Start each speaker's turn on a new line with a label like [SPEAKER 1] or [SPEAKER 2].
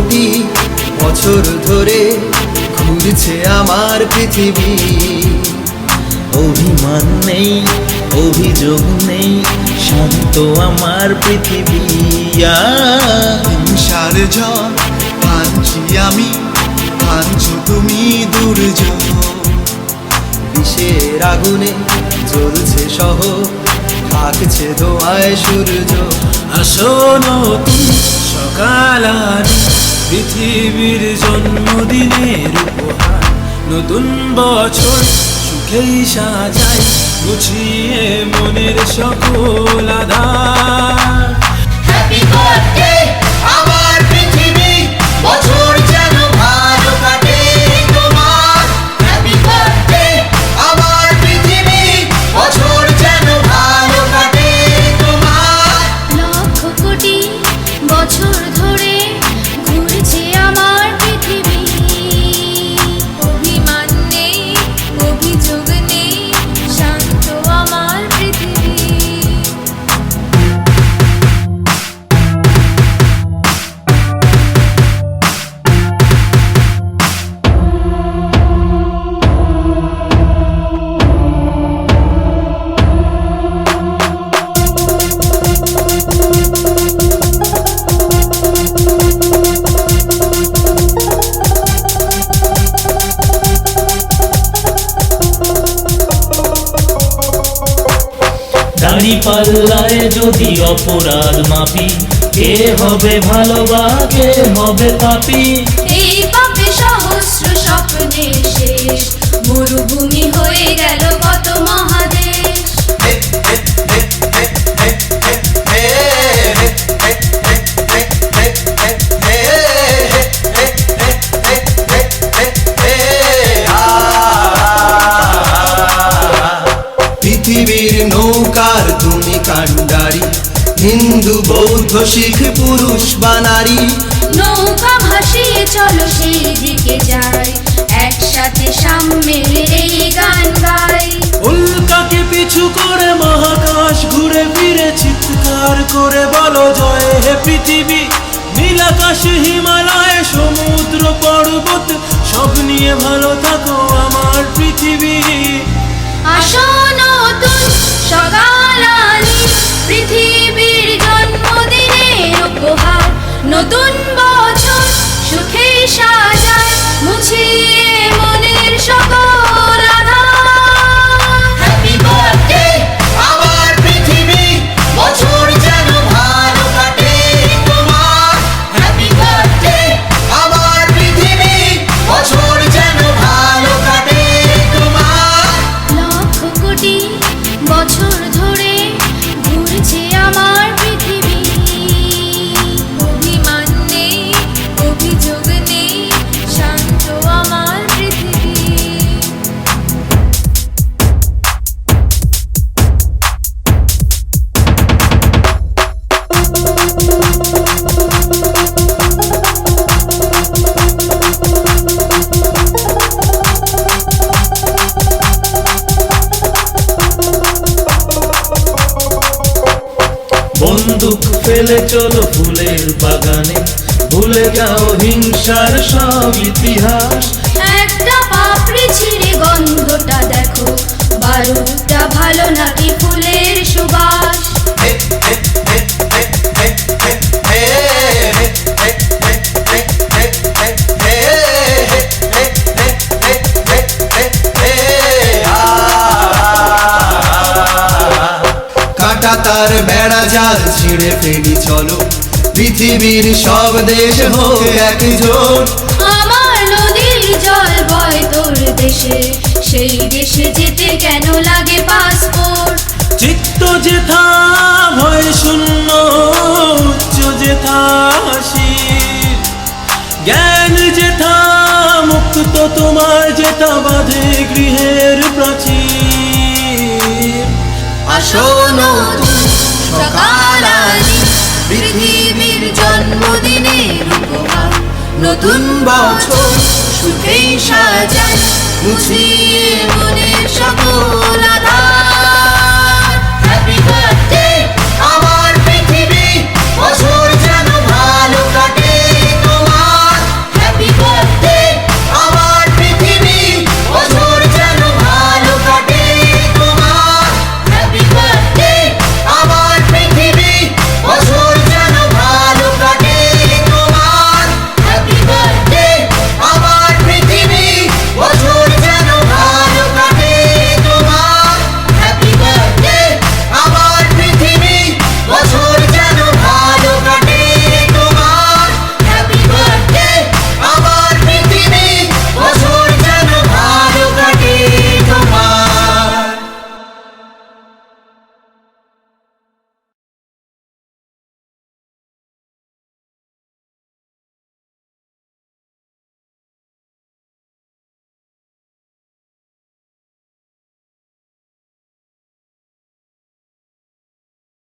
[SPEAKER 1] কোটি বছর ধরে ঘুরছে আমার পৃথিবী।
[SPEAKER 2] অভিমান নেই, অভিযোগ নেই, শান্ত আমার পৃথিবী।
[SPEAKER 1] হিংসার ঝড় ভাঙছি আমি, ভাঙছো তুমি দুর্যোগ। বিষের আগুনে জ্বলছে শহর, থাকছে ধোঁয়ায় সূর্য।
[SPEAKER 2] আসো নতুন সকাল আনি, পৃথিবীর জন্মদিনের উপহার। নতুন বছর সুখেই সাজাই, গুছিয়ে মনের সকল আধার।
[SPEAKER 1] হ্যাপি বার্থডে আমার পৃথিবী, বছর যেন ভালো কাটে তোমার। হ্যাপি বার্থডে আমার পৃথিবী, বছর যেন ভালো কাটে তোমার।
[SPEAKER 3] লক্ষ কোটি বছর ধরে ঘুরছে আমার পৃথিবী। অভিমান নেই, অভিযোগ নেই, শান্ত আমার পৃথিবী।
[SPEAKER 2] দাড়ি পাল্লায় যদি অপরাধ মাপি, কে হবে ভালো বা কে হবে পাপী?
[SPEAKER 3] এই পাপে সহস্র স্বপ্নের শেষ, মরুভূমি হয়ে গেল কত মহাদেশ।
[SPEAKER 1] পৃথিবীর নৌকার তুমি কান্ডারি, হিন্দু বৌদ্ধ শিখ পুরুষ বা নারী।
[SPEAKER 3] নৌকা ভাসিয়ে চলো সেই দিকে যাই, একসাথে সাম্যের এই গান গাই।
[SPEAKER 2] উল্কাকে পিছু করে মহাকাশ ঘুরে ফিরে চিৎকার করে বলো জয় হে পৃথিবী। নীলাকাশ হিমালয় সমুদ্র পর্বত সব নিয়ে ভালো থাকো আমার পৃথিবী।
[SPEAKER 3] আসো নতুন সকাল আনি, পৃথিবীর জন্মদিনের উপহার। নতুন বছর সুখেই সাজায়, মুছিয়ে মনের সকল আধার।
[SPEAKER 1] হ্যাপি বার্থডে আমার পৃথিবী, বছর যেন ভালো কাটে তোমার। হ্যাপি বার্থডে আমার পৃথিবী, বছর যেন ভালো কাটে তোমার।
[SPEAKER 3] লক্ষ কোটি বছর ধরে ঘুরছে আমার পৃথিবী। অভিমান নেই, অভিযোগ নেই, শান্ত আমার পৃথিবী।
[SPEAKER 2] বন্দুক ফেলে চলো ফুলের বাগানে, ভুলে যাও হিংসার সব ইতিহাস।
[SPEAKER 3] একটা পাপড়ি ছিঁড়ে গন্ধটা দেখো, বারুদটা ভালো নাকি ফুলের সুবাস।
[SPEAKER 1] কাঁটা তার বেড়া জাল ছিঁড়ে ফেলি চলো, পৃথিবীর সব দেশ হোক একজোট।
[SPEAKER 3] আমার নদীর জল বয় তোর দেশে, সেই দেশে যেতে কেন লাগে পাসপোর্ট।
[SPEAKER 2] চিত্ত যেথা ভয় শূন্য, উচ্চ যেথা হাসির, জ্ঞান যেথা মুক্ত তোমার যেথা বাঁধে গৃহের প্রাচীর।
[SPEAKER 1] আসো নতুন সকাল আনি, পৃথিবীর জন্মদিনের উপহার। নতুন বছর সুখেই সাজাই, মুছিয়ে মনের সকল আধার।